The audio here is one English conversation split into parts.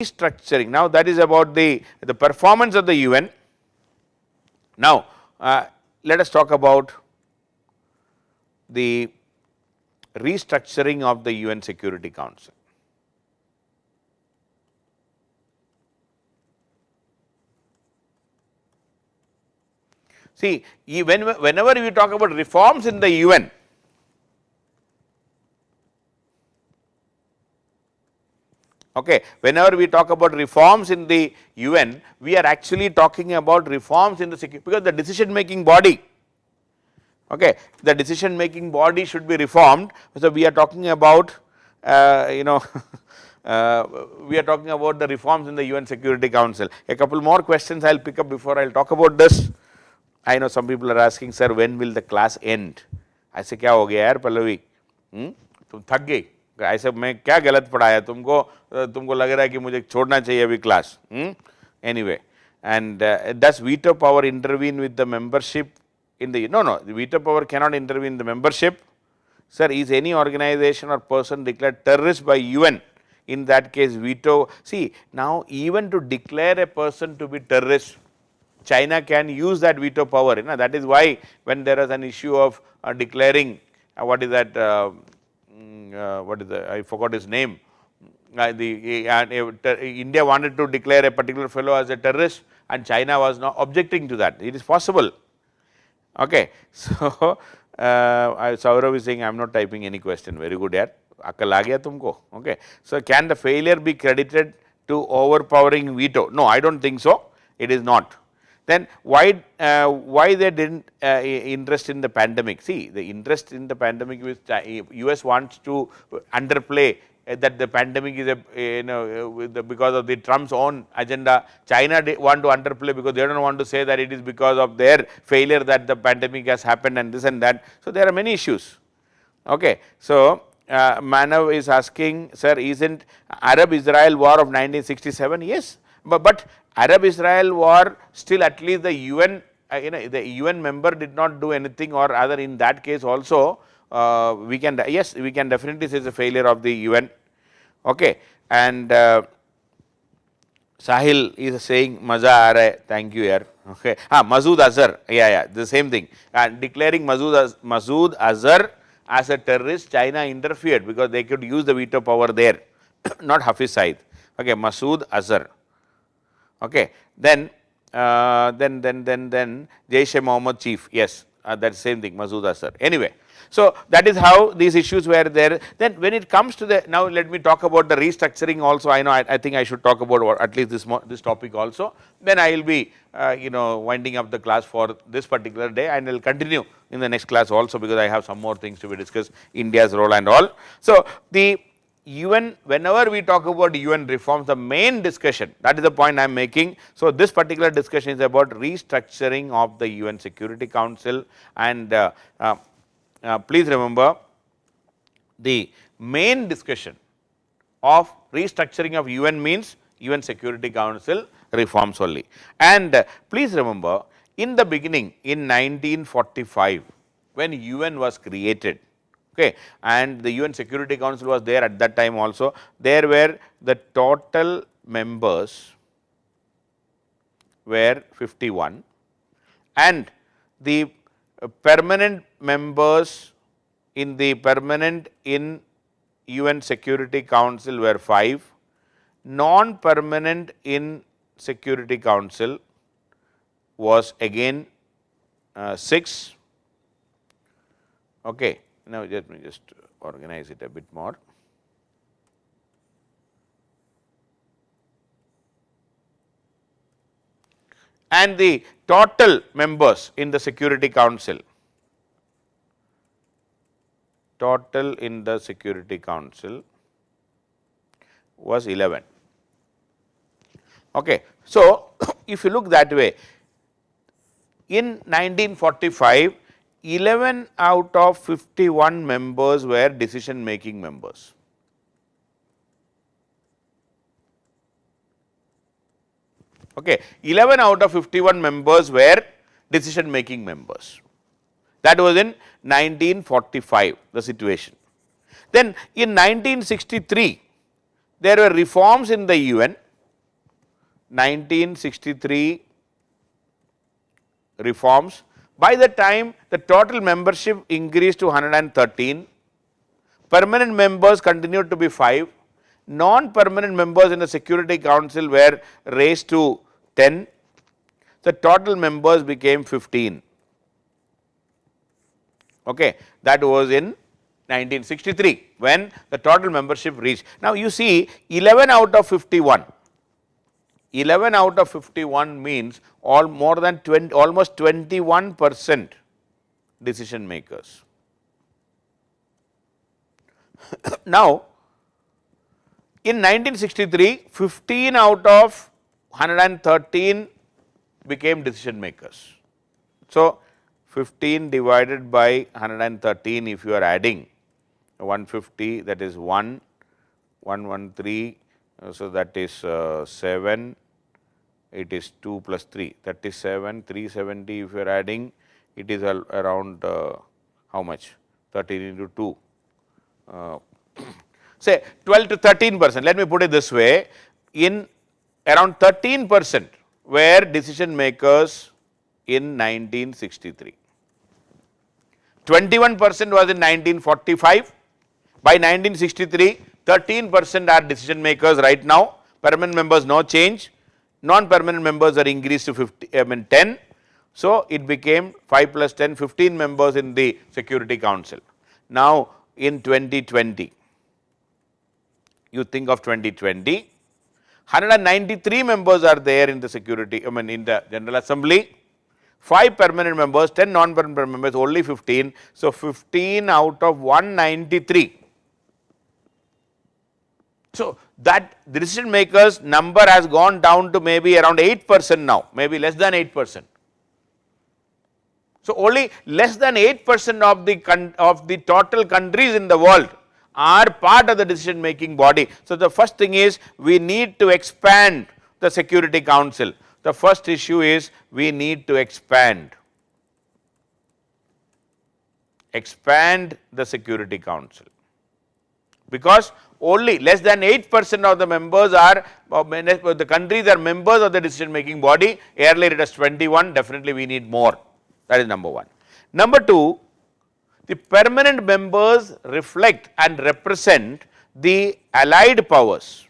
restructuring. Now that is about the performance of the UN. Now let us talk about the restructuring of the UN Security Council. See, whenever we talk about reforms in the UN, okay, whenever we talk about reforms in the UN, we are actually talking about reforms in the security, because the decision making body, okay, the decision making body should be reformed. So we are talking about we are talking about the reforms in the UN Security Council. A couple more questions I will pick up before I will talk about this. I know some people are asking, sir, when will the class end? ऐसे क्या हो गया यार पल्लवी, तुम थक गई, ऐसे मैं क्या गलत पढ़ाया तुमको लग रहा है कि मुझे छोड़ना चाहिए अभी class. Anyway, and does veto power intervene with the membership in the, no, the veto power cannot intervene in the membership. Sir, is any organization or person declared terrorist by UN? In that case, veto. See, now even to declare a person to be terrorist, China can use that veto power. That is why when there is an issue of declaring what is that, I forgot his name. India wanted to declare a particular fellow as a terrorist, and China was not objecting to that. It is possible. Okay, so Saurav is saying I am not typing any question. Very good, yaar. Akal aa gaya tumko. Okay, so can the failure be credited to overpowering veto? No, I don't think so. It is not. Then why they didn't interest in the pandemic? See, the interest in the pandemic is US wants to underplay that the pandemic is because of the Trump's own agenda. China want to underplay because they don't want to say that it is because of their failure that the pandemic has happened and this and that. So there are many issues. Okay, so Manav is asking, sir, isn't Arab-Israel war of 1967? Yes, but Arab-Israel war, still at least the UN, the UN member did not do anything, or other in that case also we can, yes, we can definitely say it's a failure of the UN. Okay, and Sahil is saying maza aa raha hai, thank you yaar. Okay, Masood Azhar, yeah, the same thing, and declaring Masood Azhar as a terrorist, China interfered because they could use the veto power there, not Hafiz Saeed. Okay, Masood Azhar. Okay, then Jaish-e-Mohammed chief, yes, that same thing, Masood Azhar. Anyway, so that is how these issues were there. Then when it comes to the, now let me talk about the restructuring also. I know I think I should talk about at least this topic also. Then I will be winding up the class for this particular day, and I will continue in the next class also, because I have some more things to be discussed, India's role and all. So the UN, whenever we talk about UN reforms, the main discussion, that is the point I am making. So this particular discussion is about restructuring of the UN Security Council, and please remember, the main discussion of restructuring of UN means UN Security Council reforms only. And please remember, in the beginning, in 1945, when UN was created, okay, and the UN Security Council was there at that time also, there were the total members were 51, and the permanent members in UN Security Council were 5, non-permanent in Security Council was again 6. Okay, now let me just organize it a bit more. And the total members in the Security Council, was 11. Okay, so if you look that way, in 1945, 11 out of 51 members were decision making members. Okay, 11 out of 51 members were decision making members. That was in 1945, the situation. Then in 1963, there were reforms in the UN 1963 reforms. By the time the total membership increased to 113, permanent members continued to be 5, non-permanent members in the Security Council were raised to 10, the total members became 15. Okay, that was in 1963 when the total membership reached. Now you see 11 out of 51. 11 out of 51 means more than 20, almost 21% decision makers. Now, in 1963, 15 out of 113 became decision makers. So, 15 divided by 113, if you are adding 150, that is 1, 113, so that is 7, it is 2 plus 3, 37, 370, if you are adding, it is around how much? 13 into 2. Say 12 to 13%, let me put it this way, in around 13% were decision makers in 1963. 21% was in 1945. By 1963, 13% are decision makers right now. Permanent members no change. Non-permanent members are increased to 10. So it became 5 plus 10, 15 members in the Security Council. Now in 2020, you think of 2020, 193 members are there in the Security, in the General Assembly. 5 permanent members, 10 non-permanent members, only 15. So 15 out of 193. So that the decision makers number has gone down to maybe around 8% now, maybe less than 8%. So only less than 8% of the total countries in the world are part of the decision making body. So the first thing is we need to expand the Security Council. The first issue is we need to expand the Security Council, because only less than 8% of the members are, the countries are members of the decision making body. Earlier it was 21, definitely we need more. That is number one. Number two, the permanent members reflect and represent the allied powers.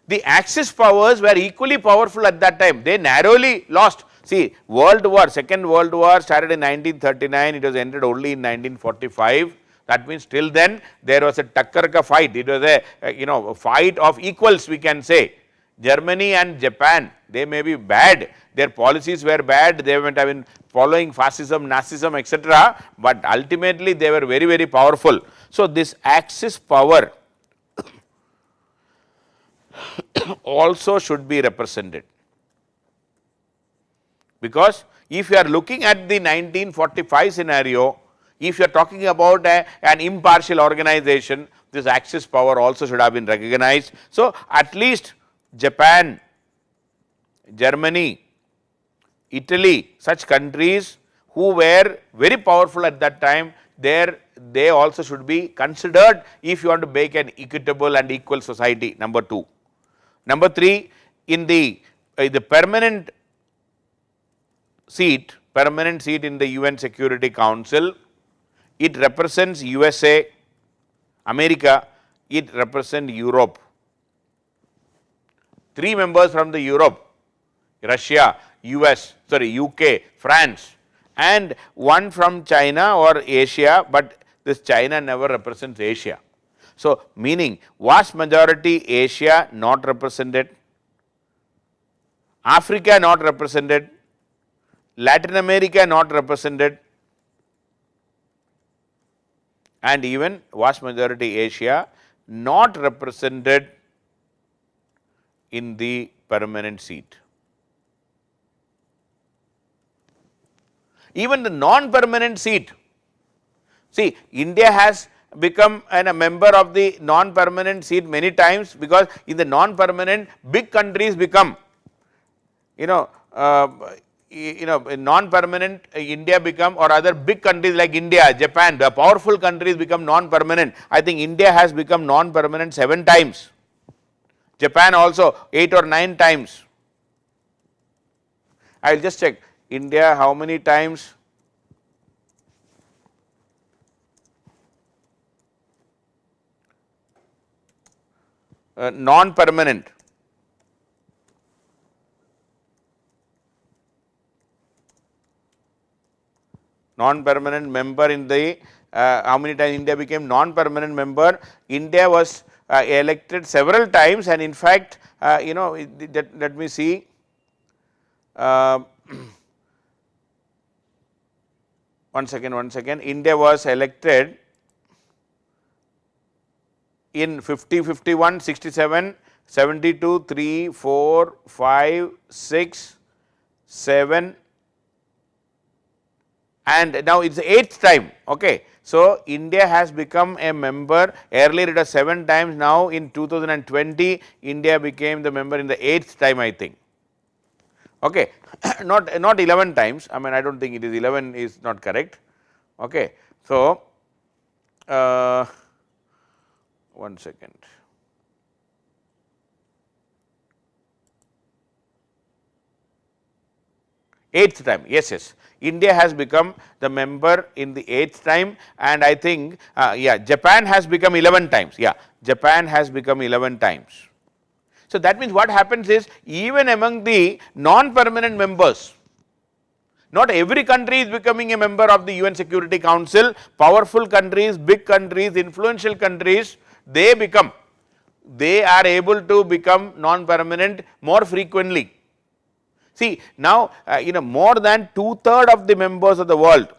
The Axis powers were equally powerful at that time. They narrowly lost. See, World War, Second World War started in 1939, it was ended only in 1945. That means till then there was a Takkarka fight. It was a fight of equals, we can say. Germany and Japan, they may be bad, their policies were bad, they might have been following fascism, Nazism, etc. But ultimately they were very, very powerful. So this Axis power also should be represented, because if you are looking at the 1945 scenario, if you are talking about an impartial organization, this Axis power also should have been recognized. So at least Japan, Germany, Italy, such countries who were very powerful at that time, they also should be considered if you want to make an equitable and equal society, number two. Number three, in the permanent seat in the UN Security Council, it represents USA, America, it represents Europe. 3 members from the Europe, Russia, UK, France, and 1 from China or Asia, but this China never represents Asia. So meaning vast majority Asia not represented, Africa not represented, Latin America not represented, and even vast majority Asia not represented in the permanent seat. Even the non-permanent seat, see, India has become a member of the non-permanent seat many times, because in the non-permanent big countries become, non-permanent India become, or other big countries like India, Japan, the powerful countries become non-permanent. I think India has become non-permanent 7 times. Japan also 8 or 9 times. I will just check India how many times. Non-permanent. Non-permanent member in the how many times India became non-permanent member. India was elected several times, and in fact, let me see. One second. India was elected in 50, 51, 67, 72, 3, 4, 5, 6, 7, and now it is the 8th time. Okay. So, India has become a member, earlier it was 7 times, now in 2020 India became the member in the 8th time, I think. Okay. not 11 times, I mean I do not think it is 11 is not correct. Okay. So, 1 second. Eighth time, yes. India has become the member in the 8th time, and I think Japan has become 11 times. Japan has become 11 times. So, that means what happens is, even among the non-permanent members, not every country is becoming a member of the UN Security Council. Powerful countries, big countries, influential countries, they are able to become non-permanent more frequently. See, now more than 2/3 of the members of the world,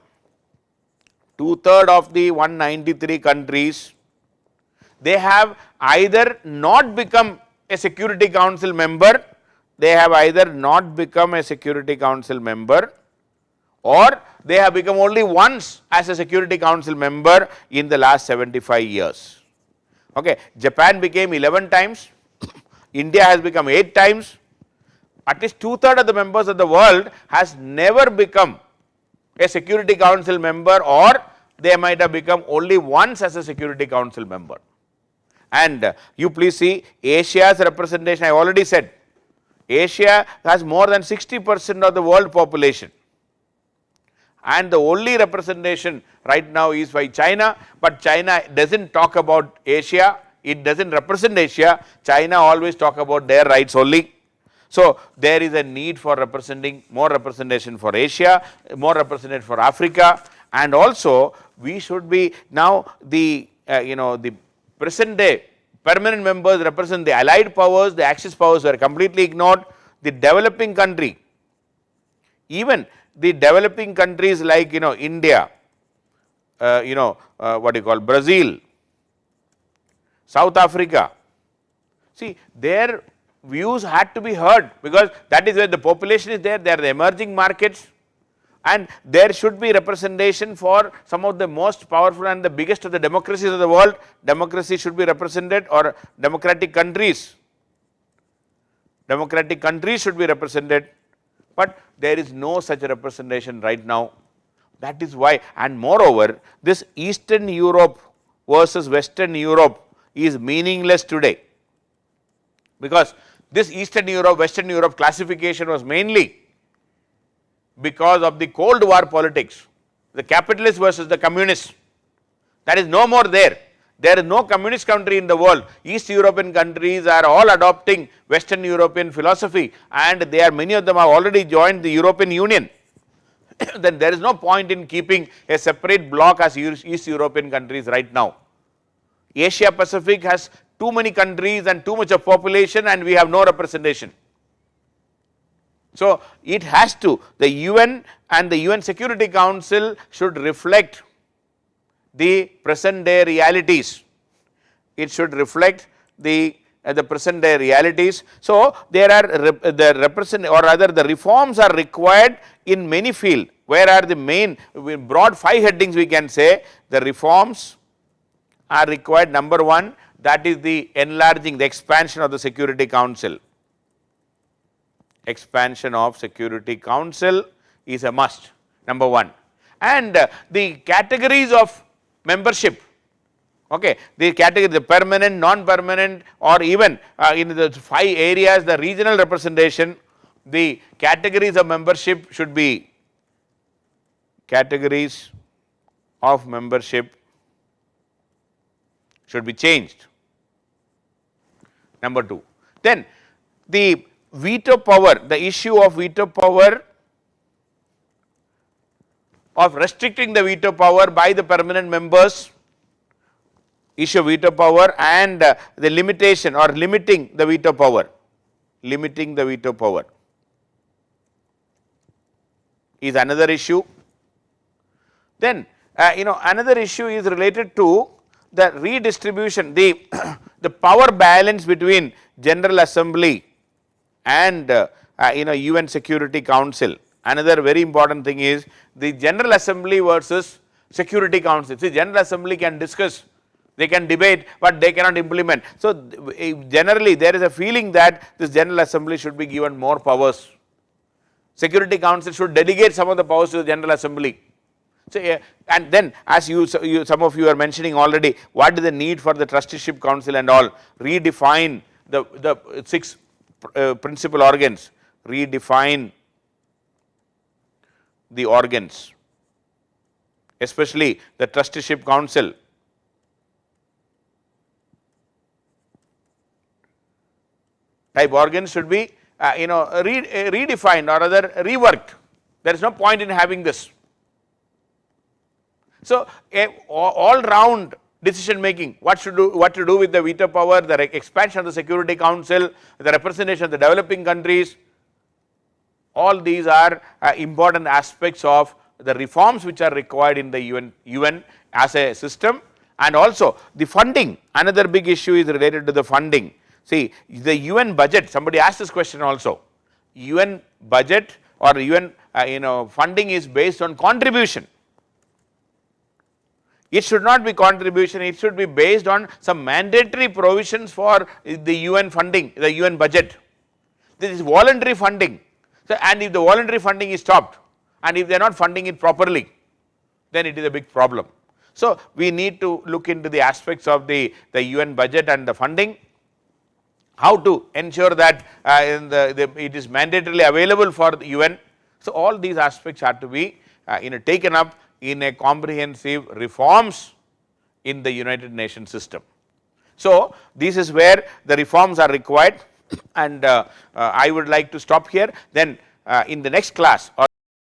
2/3 of the 193 countries, they have either not become a Security Council member, or they have become only once as a Security Council member in the last 75 years. Okay. Japan became 11 times, India has become 8 times, at least 2/3 of the members of the world has never become a Security Council member, or they might have become only once as a Security Council member. And you please see Asia's representation, I already said, Asia has more than 60% of the world population, and the only representation right now is by China, but China does not talk about Asia, it does not represent Asia, China always talk about their rights only. So, there is a need for representing more representation for Asia, more representation for Africa, and also we should be now the the present day permanent members represent the allied powers, the Axis powers were completely ignored, the developing country, even the developing countries like India, what you call Brazil, South Africa, see their views had to be heard, because that is where the population is there, they are the emerging markets, and there should be representation for some of the most powerful and the biggest of the democracies of the world. Democracy should be represented, or democratic countries should be represented, but there is no such representation right now. That is why, and moreover, this Eastern Europe versus Western Europe is meaningless today, because this Eastern Europe, Western Europe classification was mainly because of the Cold War politics, the capitalists versus the communists. That is no more there. There is no communist country in the world. East European countries are all adopting Western European philosophy, and they are, many of them have already joined the European Union. Then there is no point in keeping a separate bloc as East European countries right now. Asia Pacific has too many countries and too much of population, and we have no representation. So, it has to, the UN and the UN Security Council should reflect the present day realities. It should reflect the present day realities. So, there are the reforms are required in many fields. Where are the main broad 5 headings we can say the reforms are required? Number 1, that is the enlarging, the expansion of the Security Council. Expansion of Security Council is a must, number 1, and the categories of membership Okay, the category, the permanent, non-permanent, or even in the 5 areas, the regional representation, the categories of membership should be categories of membership should be changed. Number 2. Then the veto power, the issue of veto power, of restricting the veto power by the permanent members, issue of veto power, and the limitation or limiting the veto power, is another issue. Then another issue is related to the redistribution, the the power balance between General Assembly and UN Security Council. Another very important thing is the General Assembly versus Security Council. See, General Assembly can discuss, they can debate, but they cannot implement. So generally there is a feeling that this General Assembly should be given more powers. Security Council should delegate some of the powers to the General Assembly. So, and then as some of you are mentioning already, what is the need for the trusteeship council and all, redefine the 6 principal organs, redefine the organs, especially the trusteeship council. Type organs should be redefined or rather reworked. There is no point in having this. So all round decision making, what to do with the veto power, the expansion of the Security Council, the representation of the developing countries, all these are important aspects of the reforms which are required in the UN as a system. And also the funding, another big issue is related to the funding. See, the UN budget, somebody asked this question also, UN budget or UN funding is based on contribution. It should not be contribution, it should be based on some mandatory provisions for the UN funding, the UN budget. This is voluntary funding. So, and if the voluntary funding is stopped and if they are not funding it properly, then it is a big problem. So, we need to look into the aspects of the UN budget and the funding, how to ensure that it is mandatorily available for the UN. So, all these aspects have to be taken up in a comprehensive reforms in the United Nations system. So, this is where the reforms are required, and I would like to stop here. Then in the next class or